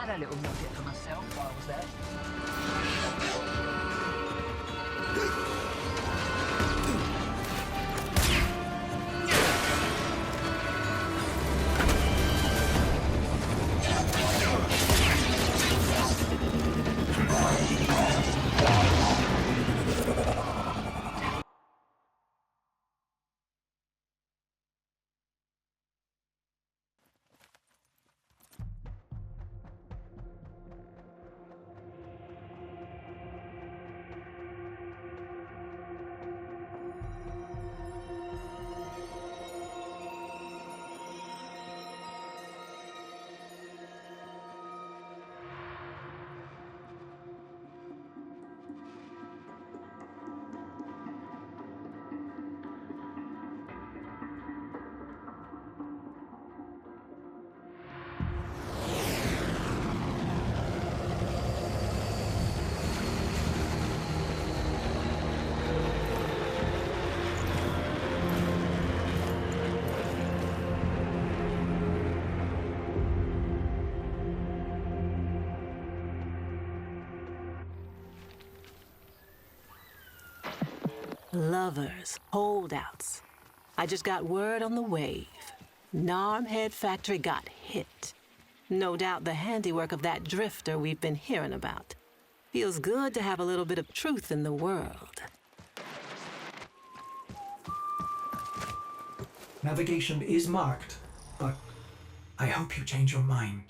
Had a little nugget for myself while I was there. Lovers, holdouts. I just got word on the wave. Narmhead Factory got hit. No doubt the handiwork of that drifter we've been hearing about. Feels good to have a little bit of truth in the world. Navigation is marked, but I hope you change your mind.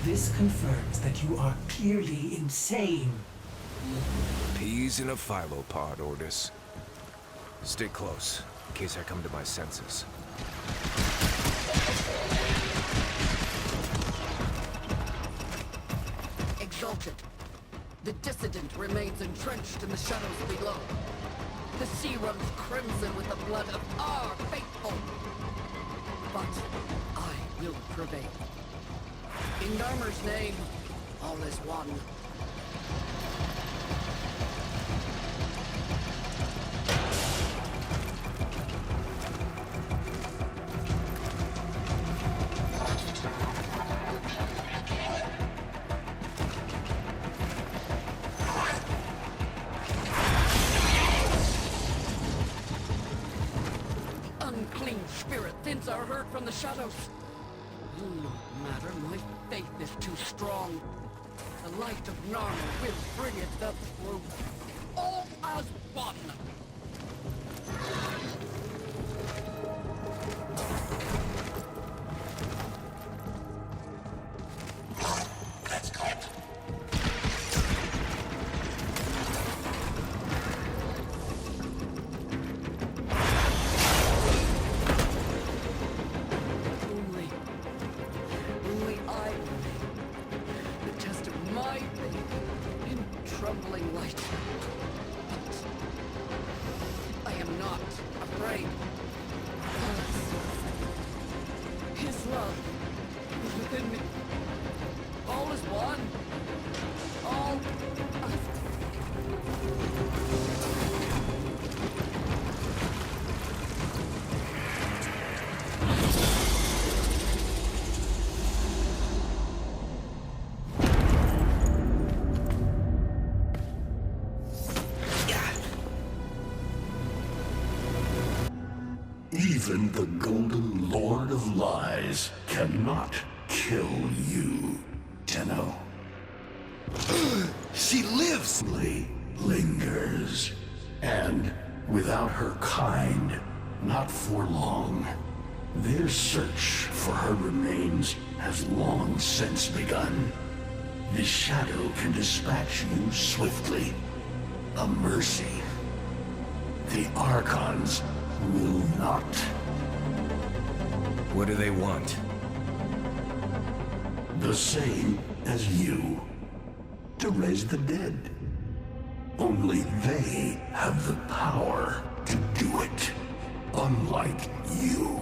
This confirms that you are clearly insane. Peas in a phylopod, Ordis. Stay close, in case I come to my senses. Exalted. The dissident remains entrenched in the shadows below. The sea runs crimson with the blood of our faithful. But I will prevail. In Narmer's name, all is one. The unclean spirit thins our herd from the shadows. No matter, my faith is too strong. The light of Narmer will bring it the through. All as one! That's caught. Only I will the test of my faith in trembling light. But I am not afraid. His love is within me. All is one. All Even the Golden Lord of Lies cannot kill you, Tenno. She lives, lingers, and without her kind, not for long. Their search for her remains has long since begun. The Shadow can dispatch you swiftly. A mercy. The Archons will not. What do they want? The same as you. To raise the dead. Only they have the power to do it. Unlike you.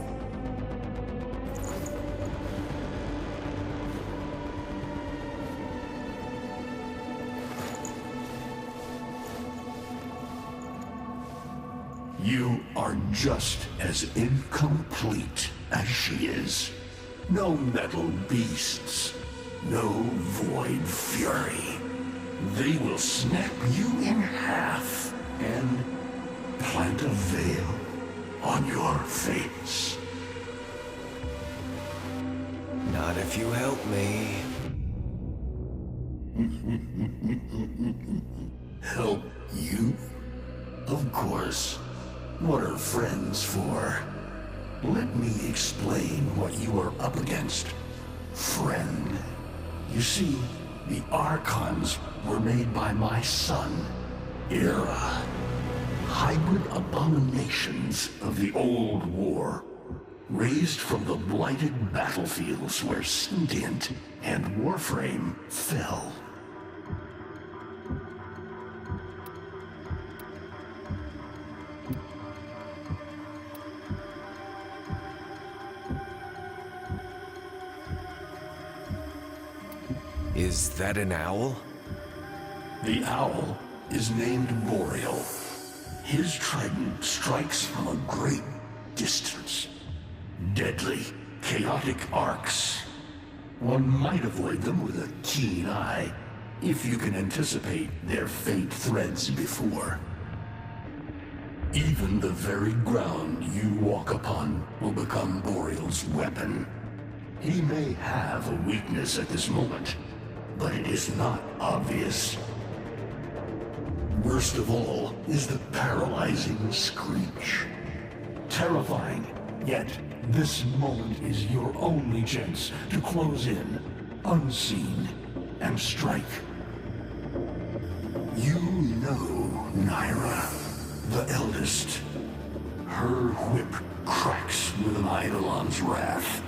You are just as incomplete as she is. No metal beasts, no void fury. They will snap you in half and plant a veil on your face. Not if you help me. Help you? Of course. What are friends for? Let me explain what you are up against, friend. You see, the Archons were made by my son, Era. Hybrid abominations of the old war, raised from the blighted battlefields where Sentient and Warframe fell. Is that an owl? The owl is named Boreal. His trident strikes from a great distance. Deadly, chaotic arcs. One might avoid them with a keen eye, if you can anticipate their faint threads before. Even the very ground you walk upon will become Boreal's weapon. He may have a weakness at this moment, but it is not obvious. Worst of all is the paralyzing screech. Terrifying, yet this moment is your only chance to close in, unseen, and strike. You know Naira, the eldest. Her whip cracks with an Eidolon's wrath.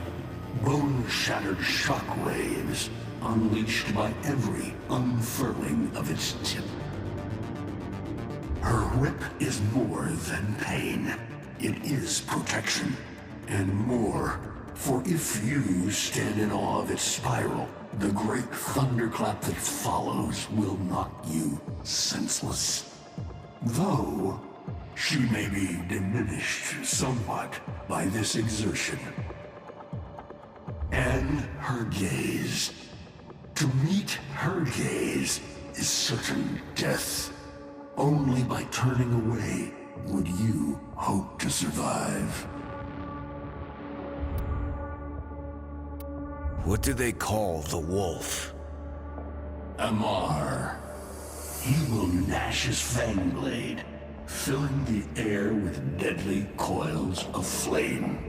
Bone-shattered shockwaves unleashed by every unfurling of its tip. Her whip is more than pain. It is protection, and more. For if you stand in awe of its spiral, the great thunderclap that follows will knock you senseless. Though, she may be diminished somewhat by this exertion. And her gaze. To meet her gaze is certain death. Only by turning away would you hope to survive. What do they call the wolf? Amar. He will gnash his fang blade, filling the air with deadly coils of flame.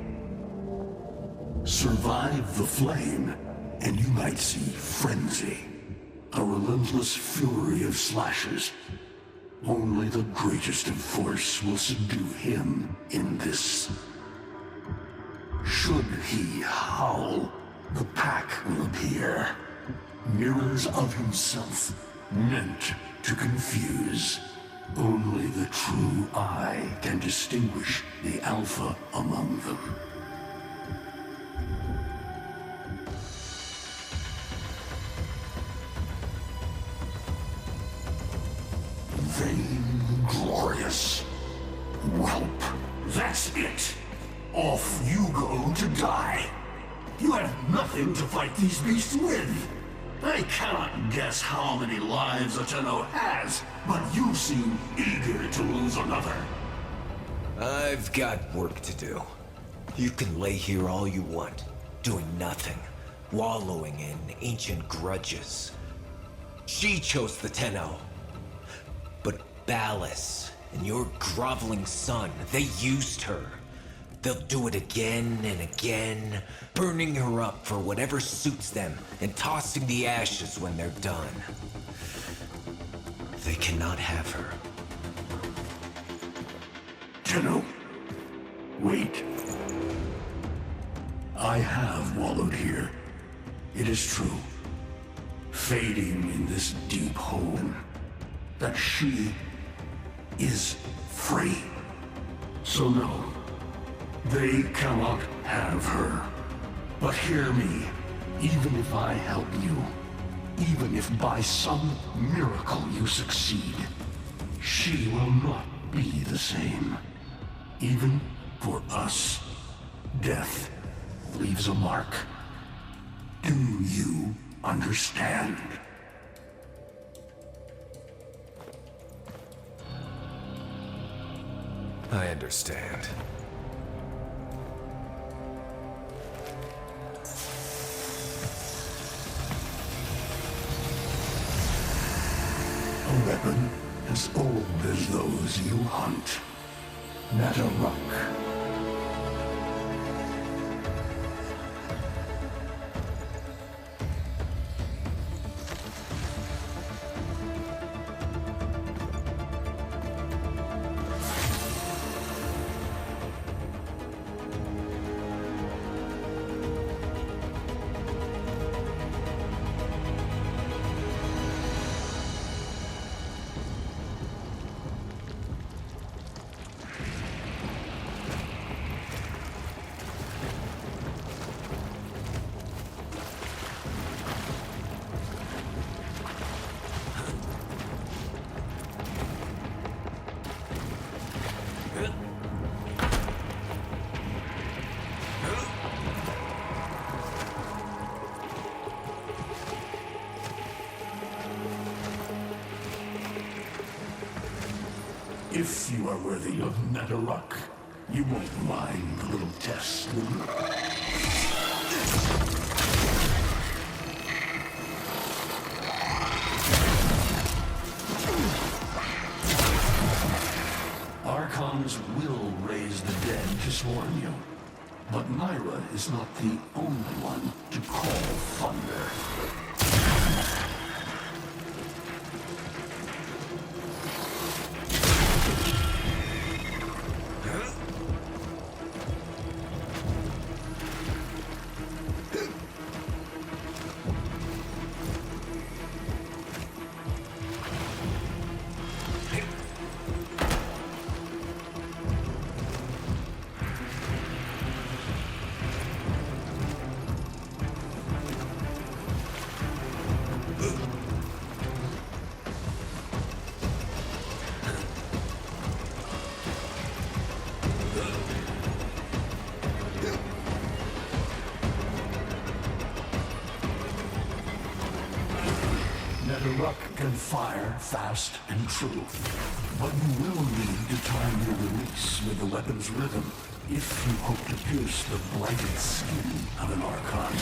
Survive the flame, and you might see frenzy. A relentless fury of slashes. Only the greatest of force will subdue him in this. Should he howl, the pack will appear. Mirrors of himself, meant to confuse. Only the true eye can distinguish the alpha among them. Vainglorious. Whelp, that's it. Off you go to die. You have nothing to fight these beasts with. I cannot guess how many lives a Tenno has, but you seem eager to lose another. I've got work to do. You can lay here all you want, doing nothing, wallowing in ancient grudges. She chose the Tenno. But Ballas and your groveling son, they used her. They'll do it again and again, burning her up for whatever suits them and tossing the ashes when they're done. They cannot have her. Tenno, wait. I have wallowed here. It is true. Fading in this deep hole. That she is free. So no, they cannot have her. But hear me, even if I help you, even if by some miracle you succeed, she will not be the same. Even for us, death leaves a mark. Do you understand? I understand. A weapon as old as those you hunt. Nataruk. If you are worthy of Nataruk, you won't mind the little test, will you? Archons will raise the dead to swarm you. But Myra is not the only one to call thunder. Nataruk can fire fast and true, but you will need to time your release with the weapon's rhythm if you hope to pierce the blighted skin of an Archon.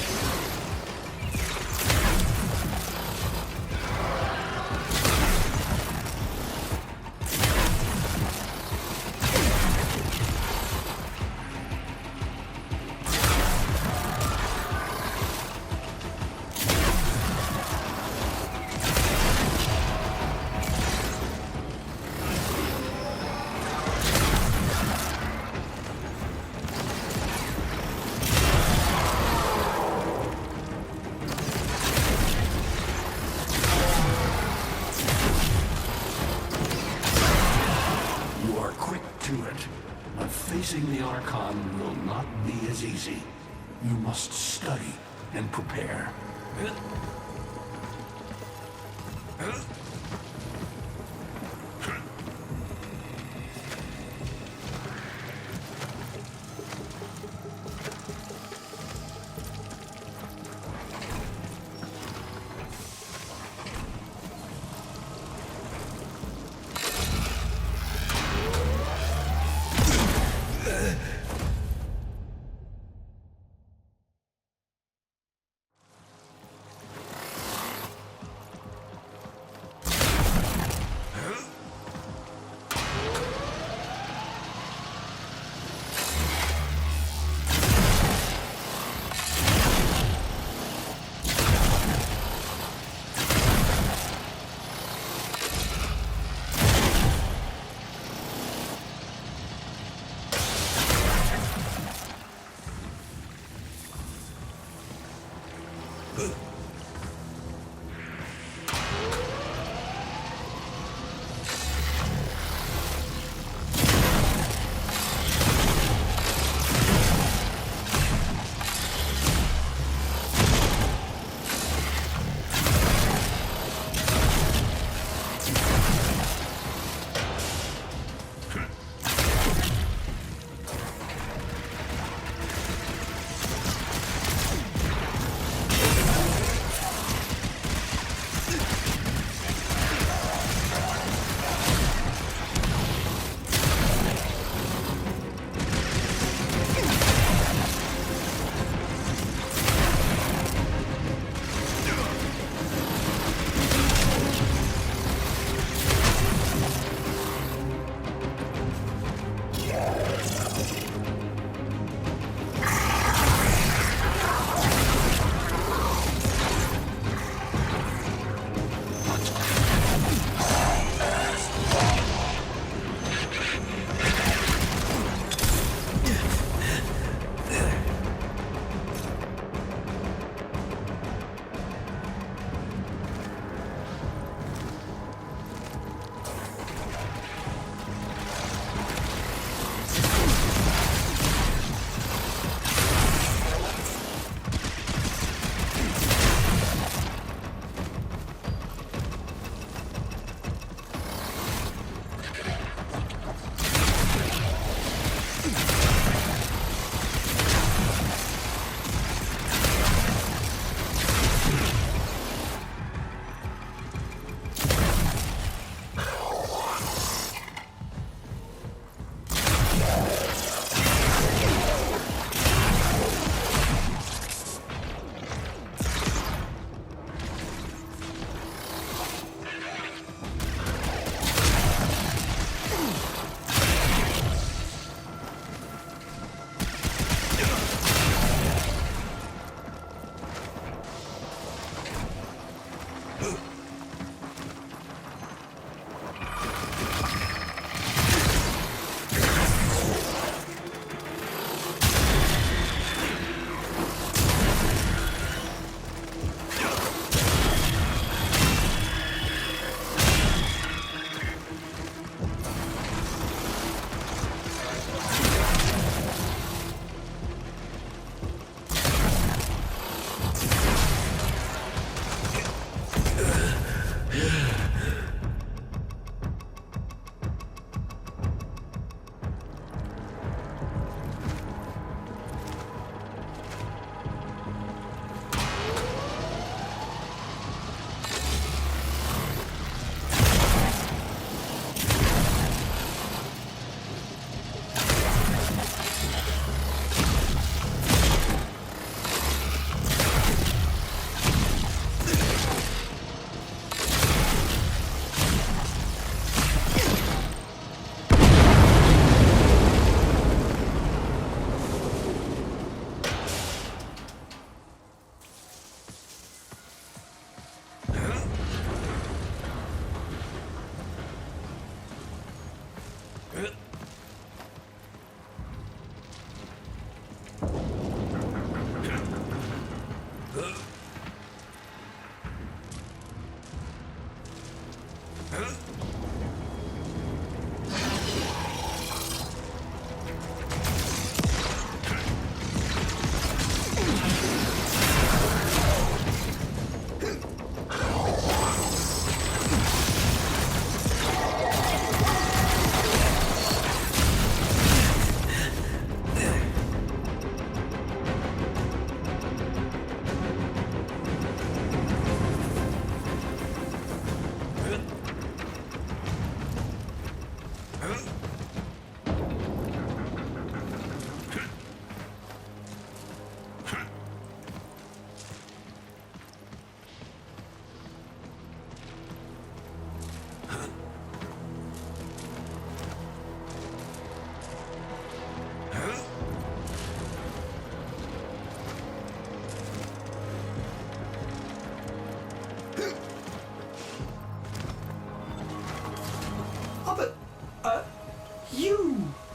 But facing the Archon will not be as easy. You must study and prepare.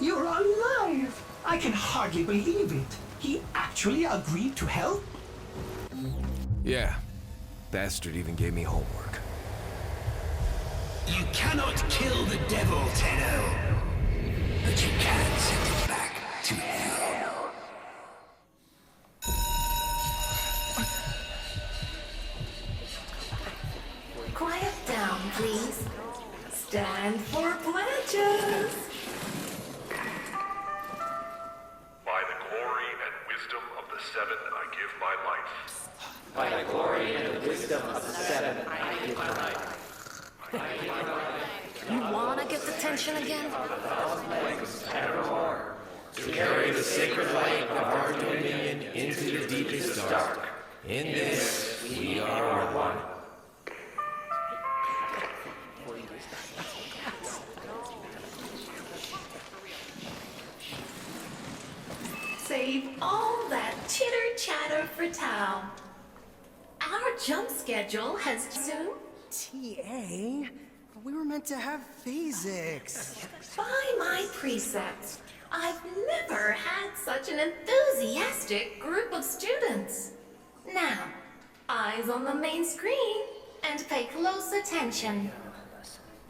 You're alive! I can hardly believe it. He actually agreed to help? Yeah. Bastard even gave me homework. You cannot kill the devil, Tenno. But you can send it back to hell. Quiet down, please. Stand for pledges. By the glory and wisdom of the Seven, I give my life. By the glory and the wisdom of the Seven, I give my life. You wanna get the tension again? Evermore. To carry the sacred light of our dominion into the deepest dark. In this, we are one. Save all that chitter-chatter for Tao. Our jump schedule has soon. TA? We were meant to have physics. By my precepts, I've never had such an enthusiastic group of students. Now, eyes on the main screen and pay close attention.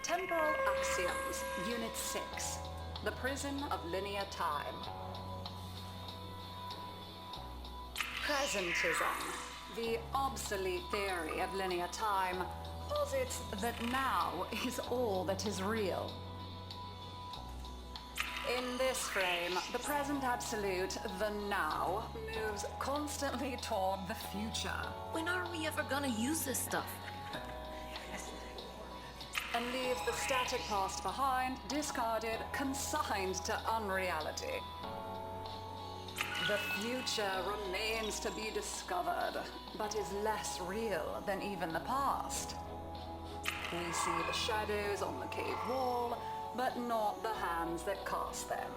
Temporal Axioms, Unit 6. The Prison of Linear Time. Presentism, the obsolete theory of linear time, posits that now is all that is real. In this frame, the present absolute, the now, moves constantly toward the future. When are we ever gonna use this stuff? And leaves the static past behind, discarded, consigned to unreality. The future remains to be discovered, but is less real than even the past. We see the shadows on the cave wall, but not the hands that cast them.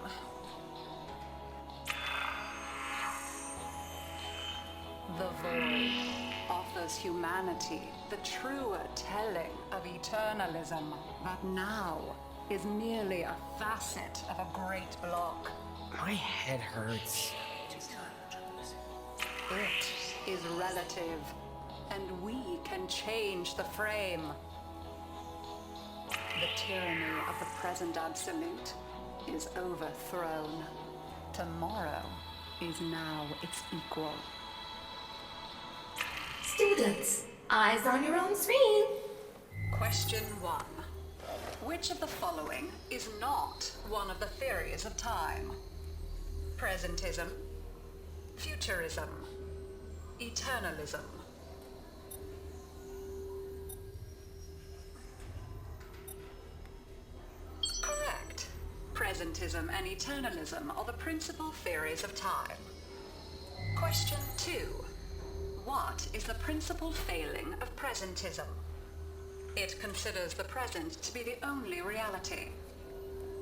The void offers humanity the truer telling of eternalism that now is merely a facet of a great block. My head hurts. It is relative, and we can change the frame. The tyranny of the present absolute is overthrown. Tomorrow is now its equal. Students, eyes on your own screen. Question 1. Which of the following is not one of the theories of time? Presentism, futurism, eternalism. Correct. Presentism and eternalism are the principal theories of time. Question 2. What is the principal failing of presentism? It considers the present to be the only reality.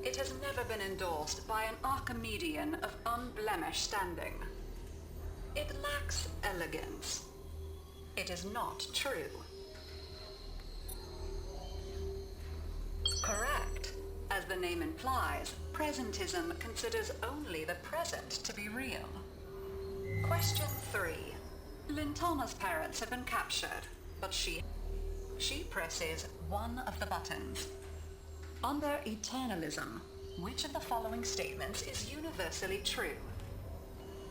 It has never been endorsed by an Archimedean of unblemished standing. It lacks elegance. It is not true. Correct. As the name implies, presentism considers only the present to be real. Question 3. Lintana's parents have been captured, but she presses one of the buttons. Under eternalism, which of the following statements is universally true?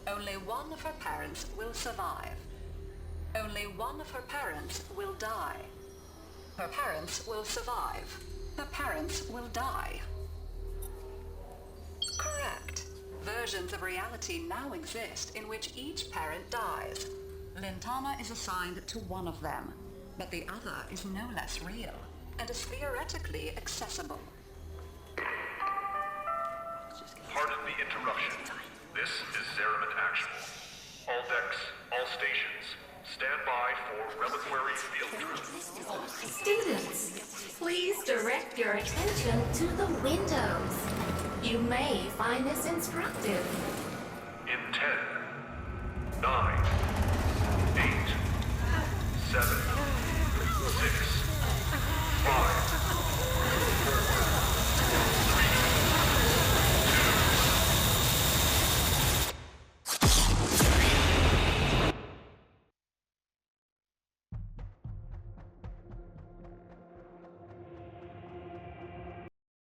Only one of her parents will survive. Only one of her parents will die. Her parents will survive. Her parents will die. Correct. Versions of reality now exist in which each parent dies. Lintana is assigned to one of them, but the other is no less real and is theoretically accessible. Pardon the interruption. This is Zeramet Actual. All decks, all stations, stand by for reliquary field trip. Students, please direct your attention to the windows. You may find this instructive. In 10, 9,